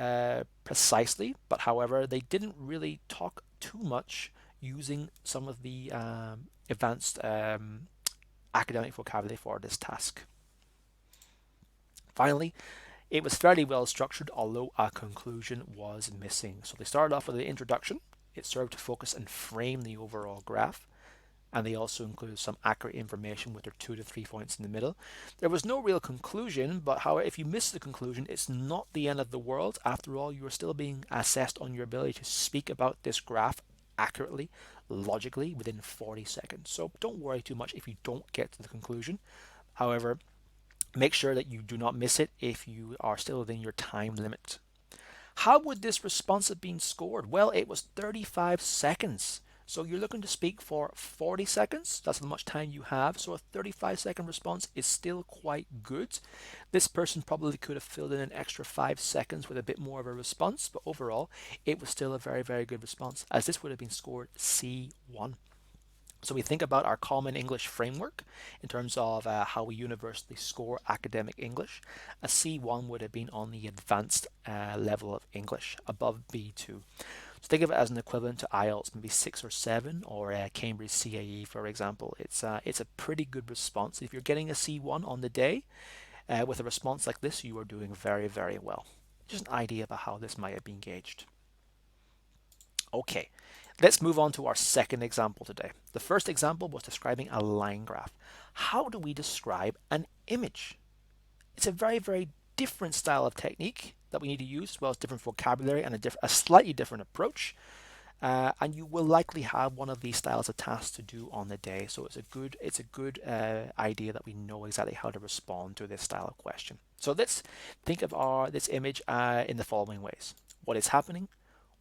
precisely, but however, they didn't really talk too much using some of the advanced academic vocabulary for this task. Finally, it was fairly well structured, although a conclusion was missing. So they started off with an introduction. It served to focus and frame the overall graph, and they also included some accurate information with their 2 to 3 points in the middle. There was no real conclusion, but however, if you miss the conclusion, it's not the end of the world. After all, you are still being assessed on your ability to speak about this graph accurately, logically, within 40 seconds. So don't worry too much if you don't get to the conclusion. However, make sure that you do not miss it if you are still within your time limit. How would this response have been scored? Well, it was 35 seconds. So you're looking to speak for 40 seconds. That's how much time you have. So a 35-second response is still quite good. This person probably could have filled in an extra 5 seconds with a bit more of a response, but overall, it was still a very, very good response, as this would have been scored C1. So we think about our common English framework in terms of how we universally score academic English. A C1 would have been on the advanced level of English, above B2. So think of it as an equivalent to IELTS, maybe 6 or 7, or Cambridge CAE, for example. It's a pretty good response. If you're getting a C1 on the day with a response like this, you are doing very, very well. Just an idea about how this might have been gauged. Okay, let's move on to our second example today. The first example was describing a line graph. How do we describe an image? It's a very, very different style of technique that we need to use, as well as different vocabulary and a slightly different approach. And you will likely have one of these styles of tasks to do on the day. So it's a good idea that we know exactly how to respond to this style of question. So let's think of this image in the following ways. What is happening?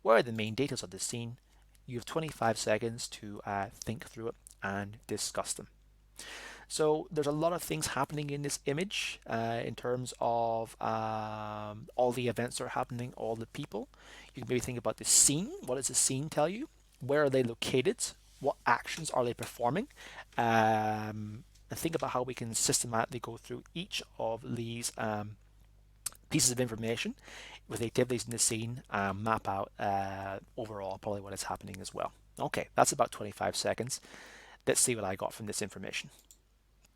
What are the main details of the scene? You have 25 seconds to think through it and discuss them. So there's a lot of things happening in this image in terms of all the events that are happening, all the people. You can maybe think about the scene. What does the scene tell you? Where are they located? What actions are they performing? And think about how we can systematically go through each of these pieces of information with the activities in the scene and map out overall probably what is happening as well. Okay, that's about 25 seconds. Let's see what I got from this information.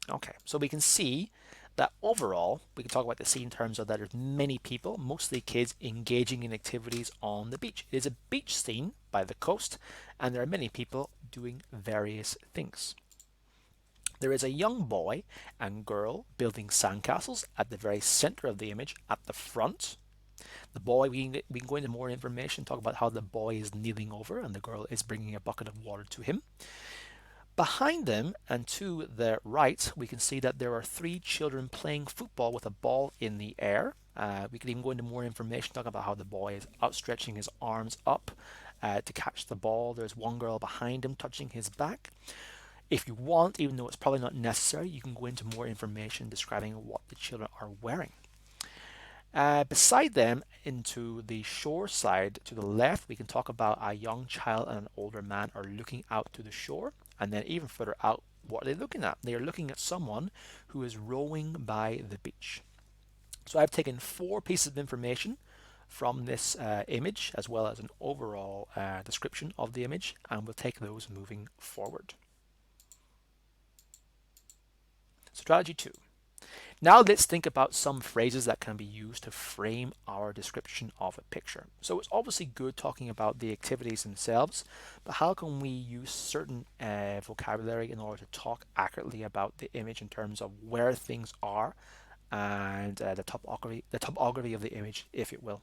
Okay, so we can see that overall, we can talk about the scene in terms of that there's many people, mostly kids, engaging in activities on the beach. It is a beach scene by the coast, and there are many people doing various things. There is a young boy and girl building sandcastles at the very center of the image at the front. The boy, we can go into more information, talk about how the boy is kneeling over and the girl is bringing a bucket of water to him. Behind them and to the right, we can see that there are 3 children playing football with a ball in the air. We could even go into more information, talk about how the boy is outstretching his arms up to catch the ball. There's one girl behind him touching his back. If you want, even though it's probably not necessary, you can go into more information describing what the children are wearing. Beside them, into the shore side to the left, we can talk about a young child and an older man are looking out to the shore. And then even further out, what are they looking at? They are looking at someone who is rowing by the beach. So I've taken 4 pieces of information from this image, as well as an overall description of the image, and we'll take those moving forward. Strategy 2. Now let's think about some phrases that can be used to frame our description of a picture. So it's obviously good talking about the activities themselves, but how can we use certain vocabulary in order to talk accurately about the image in terms of where things are and the topography of the image, if it will.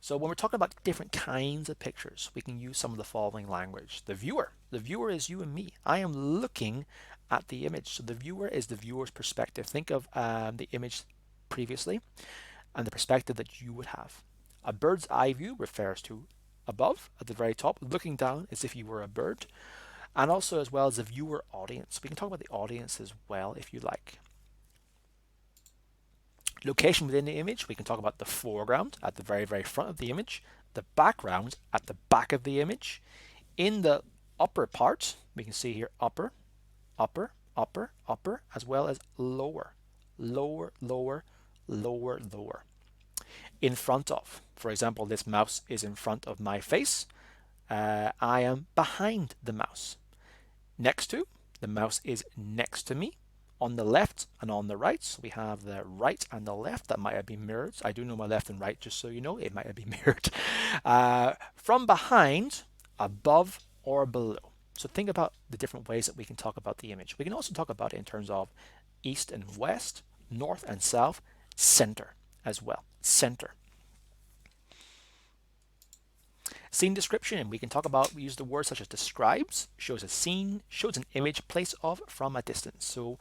So when we're talking about different kinds of pictures, we can use some of the following language. The viewer is you and me. I am looking at the image. So the viewer is the viewer's perspective. Think of the image previously and the perspective that you would have. A bird's eye view refers to above at the very top, looking down as if you were a bird, and also as well as the viewer audience. We can talk about the audience as well if you like. Location within the image, we can talk about the foreground at the very, very front of the image, the background at the back of the image. In the upper part, we can see here upper, upper, upper, upper, as well as lower, lower, lower, lower, lower. In front of, for example, this mouse is in front of my face. I am behind the mouse. Next to, the mouse is next to me. On the left and on the right, so we have the right and the left that might have been mirrored. I do know my left and right, just so you know, it might have been mirrored. From behind, above or below. So think about the different ways that we can talk about the image. We can also talk about it in terms of east and west, north and south, center as well. Center. Scene description, and we can talk about, we use the words such as describes, shows a scene, shows an image, place of, from a distance. So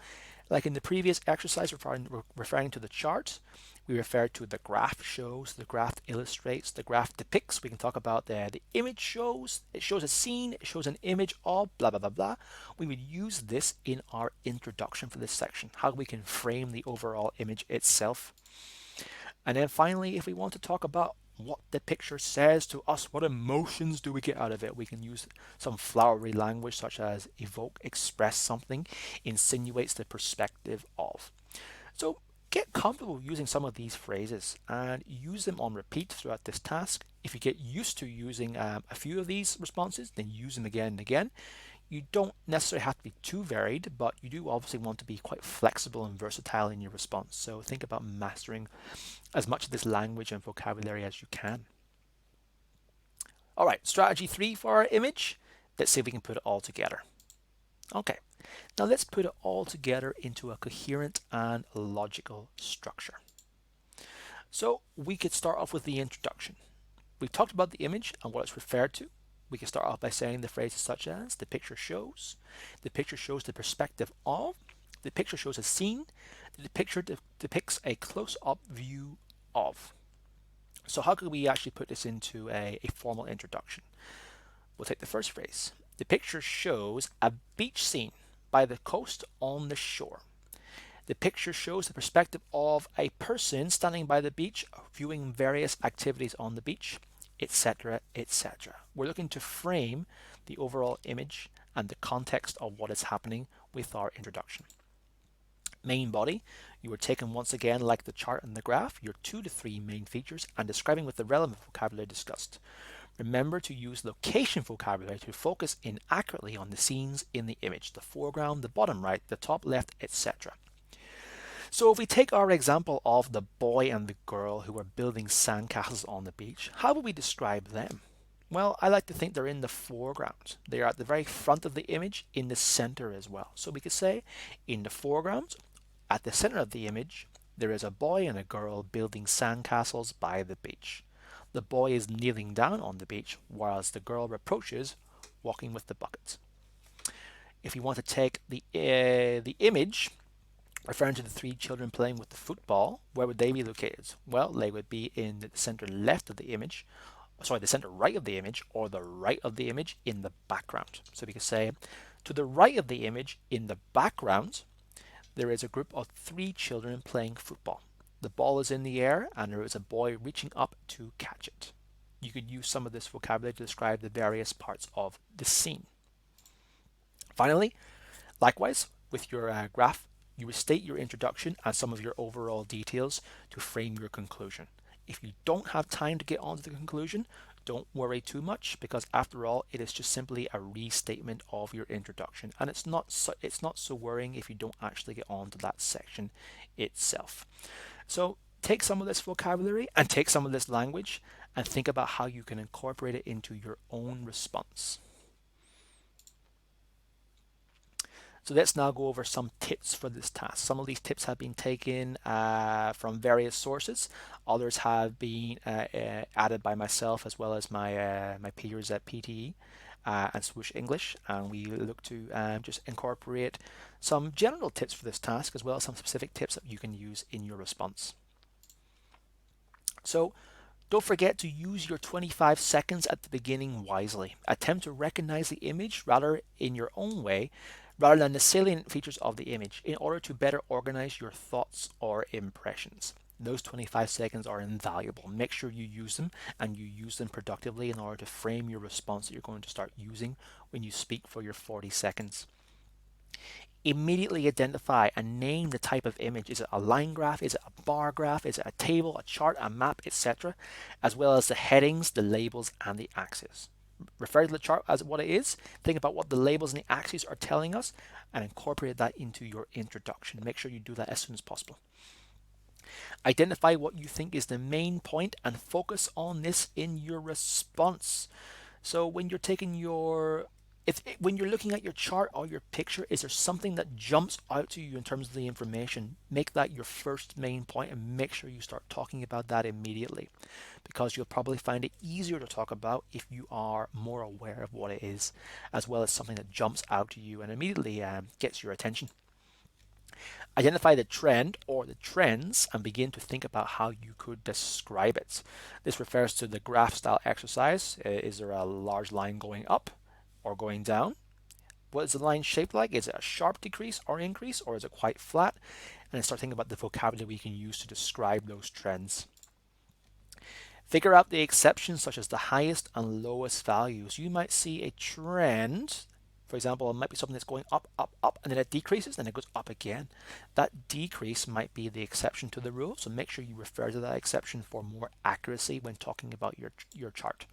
like in the previous exercise referring to the chart, we refer to the graph shows, the graph illustrates, the graph depicts. We can talk about the image shows, it shows a scene, it shows an image of blah, blah, blah, blah. We would use this in our introduction for this section, how we can frame the overall image itself. And then finally, if we want to talk about what the picture says to us, what emotions do we get out of it, we can use some flowery language such as evoke, express something, insinuates the perspective of. So get comfortable using some of these phrases and use them on repeat throughout this task. If you get used to using a few of these responses, then use them again and again. You don't necessarily have to be too varied, but you do obviously want to be quite flexible and versatile in your response. So think about mastering as much of this language and vocabulary as you can. All right, strategy 3 for our image. Let's see if we can put it all together. Okay, now let's put it all together into a coherent and logical structure. So we could start off with the introduction. We've talked about the image and what it's referred to. We can start off by saying the phrases such as the picture shows the perspective of, the picture shows a scene, the picture depicts a close-up view of. So how could we actually put this into a formal introduction? We'll take the first phrase. The picture shows a beach scene by the coast on the shore. The picture shows the perspective of a person standing by the beach viewing various activities on the beach, etc., etc. We're looking to frame the overall image and the context of what is happening with our introduction. Main body, You are taking once again, like the chart and the graph, your 2 to 3 main features and describing with the relevant vocabulary discussed. Remember to use location vocabulary to focus in accurately on the scenes in the image, the foreground, the bottom right, the top left, etc. So if we take our example of the boy and the girl who are building sandcastles on the beach, how would we describe them? Well, I like to think they're in the foreground. They are at the very front of the image, in the center as well. So we could say in the foreground, at the center of the image, there is a boy and a girl building sandcastles by the beach. The boy is kneeling down on the beach, whereas the girl approaches, walking with the bucket. If you want to take the image referring to the 3 children playing with the football, where would they be located? Well, they would be in the center left of the image, the center right of the image, or the right of the image in the background. So we could say, to the right of the image in the background, there is a group of 3 children playing football. The ball is in the air and there is a boy reaching up to catch it. You could use some of this vocabulary to describe the various parts of the scene. Finally, likewise, with your graph, you restate your introduction and some of your overall details to frame your conclusion. If you don't have time to get on to the conclusion, don't worry too much, because after all, it is just simply a restatement of your introduction, and it's not so worrying if you don't actually get on to that section itself. So take some of this vocabulary and take some of this language and think about how you can incorporate it into your own response. So let's now go over some tips for this task. Some of these tips have been taken from various sources. Others have been added by myself as well as my peers at PTE and Swoosh English. And we look to just incorporate some general tips for this task as well as some specific tips that you can use in your response. So don't forget to use your 25 seconds at the beginning wisely. Attempt to recognize the image rather in your own way, rather than the salient features of the image, in order to better organize your thoughts or impressions. Those 25 seconds are invaluable. Make sure you use them, and you use them productively in order to frame your response that you're going to start using when you speak for your 40 seconds. Immediately identify and name the type of image. Is it a line graph? Is it a bar graph? Is it a table, a chart, a map, etc.? As well as the headings, the labels, and the axes. Refer to the chart as what it is. Think about what the labels and the axes are telling us and incorporate that into your introduction. Make sure you do that as soon as possible. Identify what you think is the main point and focus on this in your response. So when you're taking when you're looking at your chart or your picture, is there something that jumps out to you in terms of the information? Make that your first main point and make sure you start talking about that immediately, because you'll probably find it easier to talk about if you are more aware of what it is, as well as something that jumps out to you and immediately gets your attention. Identify the trend or the trends and begin to think about how you could describe it. This refers to the graph style exercise. Is there a large line going up or going down? What is the line shaped like? Is it a sharp decrease or increase, or is it quite flat? And then start thinking about the vocabulary we can use to describe those trends. Figure out the exceptions, such as the highest and lowest values. You might see a trend. For example, it might be something that's going up, up, up, and then it decreases, then it goes up again. That decrease might be the exception to the rule, so make sure you refer to that exception for more accuracy when talking about your chart.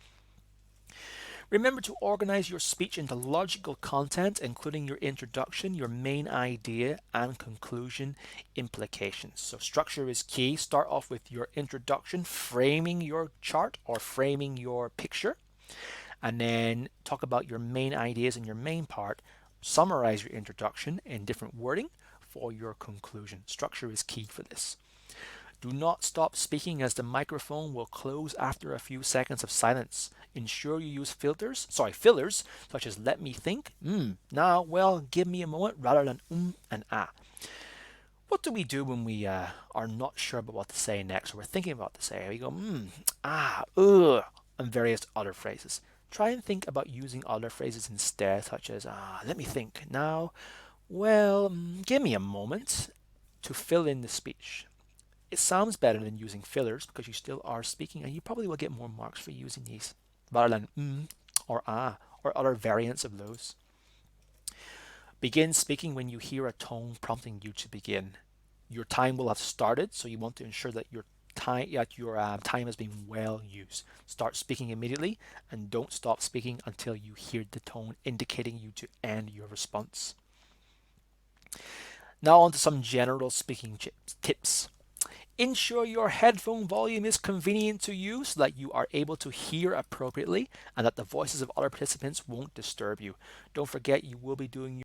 Remember to organize your speech into logical content, including your introduction, your main idea, and conclusion implications. So structure is key. Start off with your introduction, framing your chart or framing your picture, and then talk about your main ideas and your main part. Summarize your introduction in different wording for your conclusion. Structure is key for this. Do not stop speaking, as the microphone will close after a few seconds of silence. Ensure you use fillers, such as let me think, now, well, give me a moment, rather than and ah. What do we do when we are not sure about what to say next, or we're thinking about to say? We go, ugh, and various other phrases. Try and think about using other phrases instead, such as, let me think, now, well, give me a moment, to fill in the speech. It sounds better than using fillers because you still are speaking, and you probably will get more marks for using these rather than or ah or other variants of those. Begin speaking when you hear a tone prompting you to begin. your time will have started, so you want to ensure that your time has been well used. Start speaking immediately and don't stop speaking until you hear the tone indicating you to end your response. Now on to some general speaking tips. Ensure your headphone volume is convenient to you so that you are able to hear appropriately and that the voices of other participants won't disturb you. Don't forget you will be doing